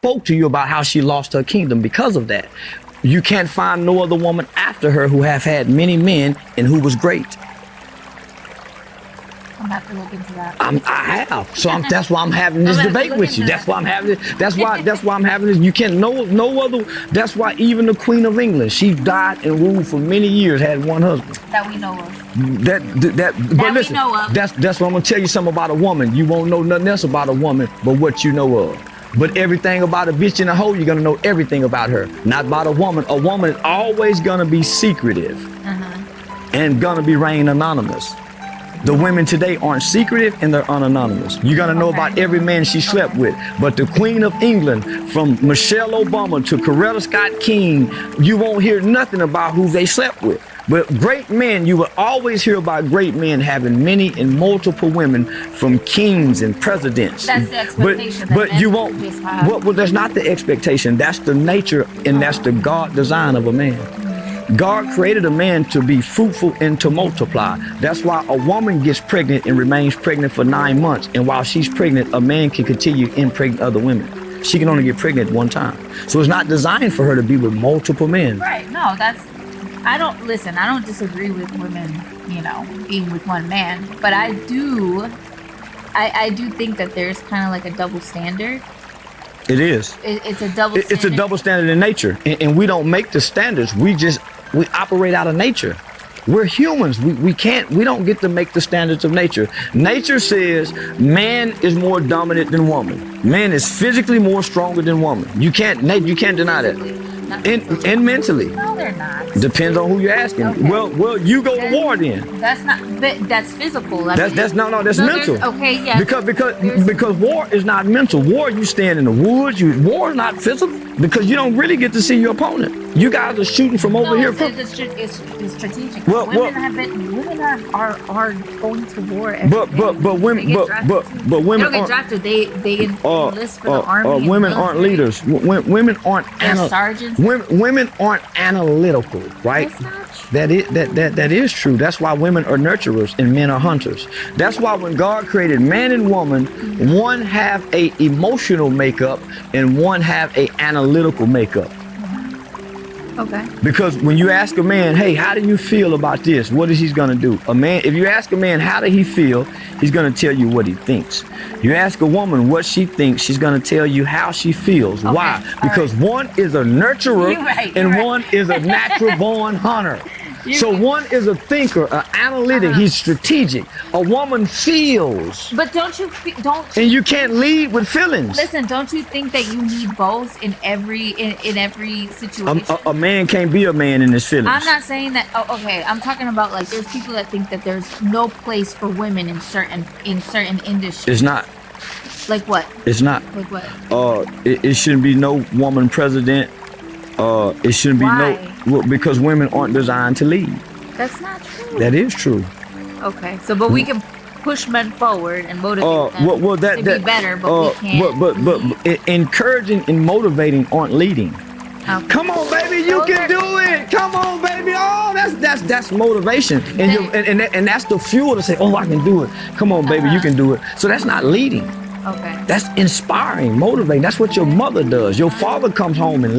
spoke to you about how she lost her kingdom because of that. You can't find no other woman after her who have had many men and who was great. I'm gonna have to look into that. I have. So that's why I'm having this debate with you. That's why I'm having it. That's why I'm having this. You can't no other. That's why even the Queen of England, she died and ruled for many years, had one husband. That we know of. But listen, we know of. That's what I'm gonna tell you something about a woman. You won't know nothing else about a woman but what you know of. But everything about a bitch in a hole, you're gonna know everything about her. Not about a woman. A woman is always gonna be secretive and gonna be reign anonymous. The women today aren't secretive and they're unanonymous. You're gonna know about every man she slept with. But the Queen of England, from Michelle Obama to Coretta Scott King, you won't hear nothing about who they slept with. But great men, you will always hear about great men having many and multiple women, from kings and presidents. That's the expectation. But you won't. Well, that's not the expectation. That's the nature and that's the God design of a man. God created a man to be fruitful and to multiply. That's why a woman gets pregnant and remains pregnant for 9 months. And while she's pregnant, a man can continue to impregnate other women. She can only get pregnant one time. So it's not designed for her to be with multiple men. Right. No, I don't disagree with women, being with one man. But I do think that there's kind of like a double standard. It is. It's a double standard. It's a double standard in nature. And we don't make the standards. We operate out of nature. We're humans. We don't get to make the standards of nature. Nature says man is more dominant than woman. Man is physically more stronger than woman. You can't deny that. And mentally. No, they're not. Depends on who you're asking. Okay. Well, you go to war then. That's not. That's physical. That's mental. Okay, yeah. Because war is not mental. War, you stand in the woods. War is not physical because you don't really get to see your opponent. You guys are shooting from over here. It's strategic. Well, women are going to war. Women don't get drafted. They enlist for the army. Women aren't leaders. Women aren't sergeants. Women aren't analytical, right? That's not true. That is true. That's why women are nurturers and men are hunters. That's why when God created man and woman, one have a emotional makeup and one have a analytical makeup. Okay. Because when you ask a man, hey, how do you feel about this? What is he gonna do? If you ask a man how do he feel, he's gonna tell you what he thinks. You ask a woman what she thinks, she's gonna tell you how she feels. Okay. Why? Because one is a nurturer and one is a natural born hunter. So one is a thinker, an analytic. He's strategic. A woman feels. But don't you? And you can't lead with feelings. Listen, don't you think that you need both in every situation? A man can't be a man in his feelings. I'm not saying that. Oh, okay, I'm talking about like there's people that think that there's no place for women in certain industries. It's not. Like what? It's not. Like what? It shouldn't be no woman president. It shouldn't be because women aren't designed to lead. That's not true. That is true. Okay, but we can push men forward and motivate them to be better, but we can't. But encouraging and motivating aren't leading. Okay. Come on, baby, you can do it. Come on, baby. Oh, that's motivation, and that's the fuel to say, oh, I can do it. Come on, baby, you can do it. So that's not leading. Okay. That's inspiring, motivating. That's what your mother does. Your father comes home and